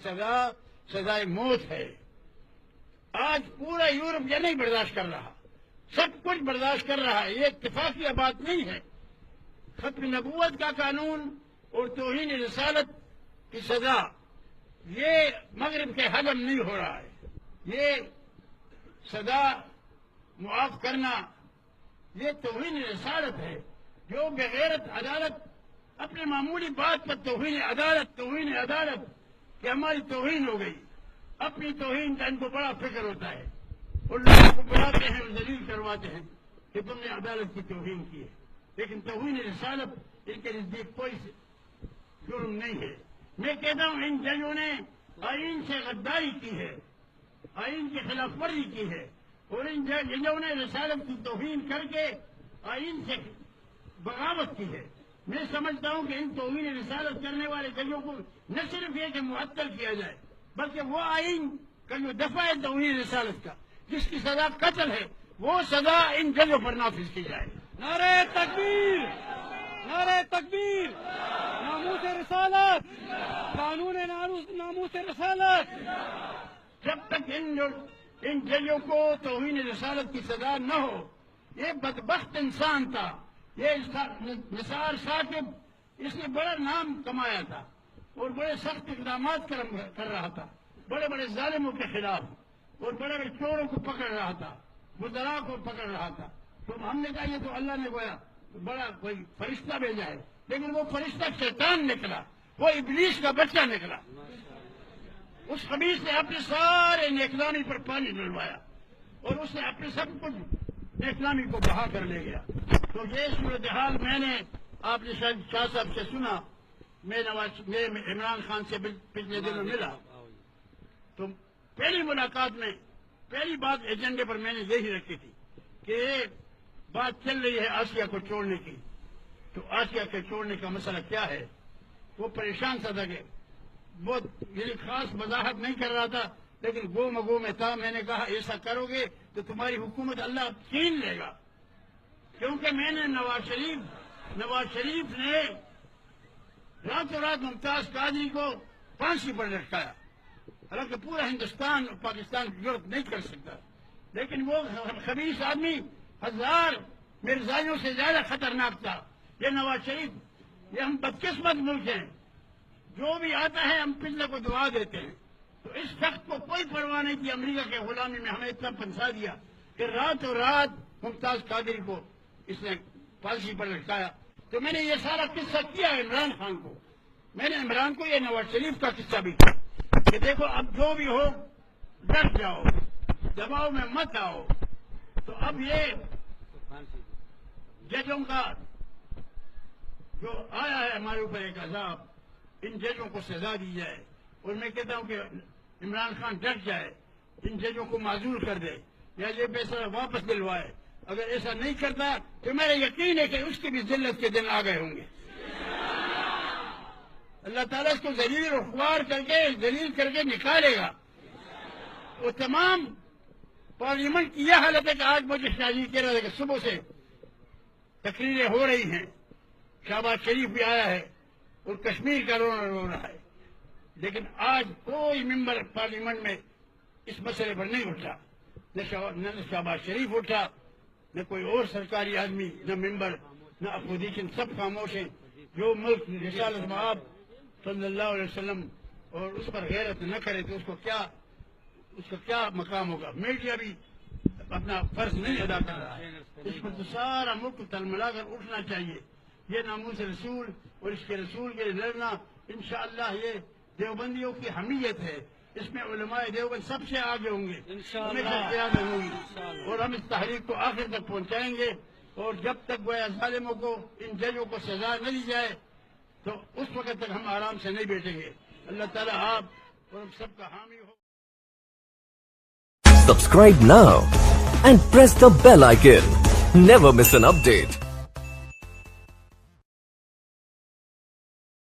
سزا سزائے موت ہے۔ آج پورا یورپ یہ نہیں برداشت کر رہا، سب کچھ برداشت کر رہا ہے، یہ اتفاقی بات نہیں ہے۔ ختم نبوت کا قانون اور توہین رسالت کی سزا یہ مغرب کے حجم نہیں ہو رہا ہے، یہ سزا معاف کرنا یہ توہین رسالت ہے۔ جو بغیرت عدالت اپنے معمولی بات پر توہین عدالت کہ ہماری توہین ہو گئی، اپنی توہین کا ان کو بڑا فکر ہوتا ہے اور لوگوں کو بلاتے ہیں اور ذلیل کرواتے ہیں کہ تم نے عدالت کی توہین کی ہے، لیکن توہین رسالت ان کے نزدیک کوئی جرم نہیں ہے۔ میں کہتا ہوں ان ججوں نے آئین سے غداری کی ہے، آئین کی خلاف ورزی کی ہے، اور ان ججوں نے رسالت کی توہین کر کے آئین سے بغاوت کی ہے۔ میں سمجھتا ہوں کہ ان توہین رسالت کرنے والے ججوں کو نہ صرف یہ کہ معطل کیا جائے، بلکہ وہ آئین کا جو دفعہ ہے توہین رسالت کا جس کی سزا قتل ہے وہ سزا ان ججوں پر نافذ کی جائے۔ نعرہ تکبیر، نعرہ تکبیر، ناموس رسالت، قانون ناموس رسالت۔ جب تک ان ججوں کو توہین رسالت کی سزا نہ ہو، یہ بدبخت انسان تھا، یہ نثار ثاقب، اس نے بڑا نام کمایا تھا اور بڑے سخت اقدامات کر رہا تھا بڑے بڑے ظالموں کے خلاف، اور بڑے بڑے چوروں کو پکڑ رہا تھا، مدراء کو پکڑ رہا تھا۔ تو ہم نے کہا یہ تو اللہ نے گویا بڑا کوئی فرشتہ بھیجا ہے، لیکن وہ فرشتہ شیطان نکلا، وہ ابلیس کا بچہ نکلا۔ اس خبیث نے اپنے سارے نیکلامی پر پانی ڈلوایا اور اس نے اپنے سب کچھ نیکلامی کو بہا کر لے گیا۔ تو یہ صورتحال میں نے آپ نے شاہ صاحب سے سنا، میں عمران خان سے پچھلے دنوں ملا، تو پہلی ملاقات میں پہلی بات ایجنڈے پر میں نے یہی رکھی تھی کہ بات چل رہی ہے آسیہ کو چھوڑنے کی۔ تو آسیہ کے چھوڑنے کا مسئلہ کیا ہے؟ وہ پریشان سا تھا کہ بہت یعنی خاص وضاحت نہیں کر رہا تھا، لیکن گو مگو میں تھا۔ میں نے کہا ایسا کرو گے تو تمہاری حکومت اللہ چھین لے گا، کیونکہ میں نے نواز شریف نے راتوں رات ممتاز قادری کو پھانسی پر لٹکایا، حالانکہ پورا ہندوستان اور پاکستان ضرورت نہیں کر سکتا، لیکن وہ خبیث آدمی 1000 مرزائیوں سے زیادہ خطرناک تھا۔ یہ نواز شریف، یہ ہم بدقسمت ملک ہیں، جو بھی آتا ہے ہم پچھلے کو دعا دیتے ہیں۔ تو اس شخص کو کوئی پرواہ نہیں تھی امریکہ کے غلامی میں، ہمیں اتنا پھنسا دیا کہ راتوں رات ممتاز قادری کو اس نے پھانسی پر لٹکایا۔ تو میں نے یہ سارا قصہ کیا عمران خان کو، میں نے عمران کو یہ نواز شریف کا قصہ بھی کیا کہ دیکھو اب جو بھی ہو ڈٹ جاؤ، دباؤ میں مت آؤ۔ تو اب یہ ججوں کا جو آیا ہے ہمارے اوپر ایک عذاب، ان ججوں کو سزا دی جائے، اور میں کہتا ہوں کہ عمران خان ڈٹ جائے، ان ججوں کو معذور کر دے یا یہ پیسہ واپس دلوائے۔ اگر ایسا نہیں کرتا تو میرا یقین ہے کہ اس کی بھی ذلت کے دن آ گئے ہوں گے۔ اللہ تعالیٰ اس کو ذلیل و خوار ذلیل کر کے نکالے گا۔ وہ تمام پارلیمنٹ کی یہ حالت ہے کہ آج مجھے شاہجی کہہ رہا تھا کہ صبح سے تقریریں ہو رہی ہیں، شہباز شریف بھی آیا ہے اور کشمیر کا رونا رو رہا ہے، لیکن آج کوئی ممبر پارلیمنٹ میں اس مسئلے پر نہیں اٹھا، نہ شہباز شریف اٹھا، نہ کوئی اور سرکاری آدمی، نہ ممبر، نہ اپوزیشن، سب خاموش ہیں۔ جو ملک رسالت مآب صلی اللہ علیہ وسلم اور اس پر غیرت نہ کرے تو اس کا کیا مقام ہوگا؟ میڈیا بھی اپنا فرض نہیں ادا کر رہا ہے، اس پر تو سارا ملک تلملا کر اٹھنا چاہیے۔ یہ ناموس رسول اور اس کے رسول کے لڑنا انشاءاللہ یہ دیوبندیوں کی حمیت ہے، اس میں علماء دیوبند سب سے آگے ہوں گے، اور ہم اس تحریک کو آخر تک پہنچائیں گے، اور جب تک گویا ظالموں کو ان ججوں کو سزا نہ دی جائے تو اس وقت تک ہم آرام سے نہیں بیٹھیں گے۔ اللہ تعالیٰ آپ اور ہم سب کا حامی ہو۔ Subscribe now and press the bell icon. Never miss an update.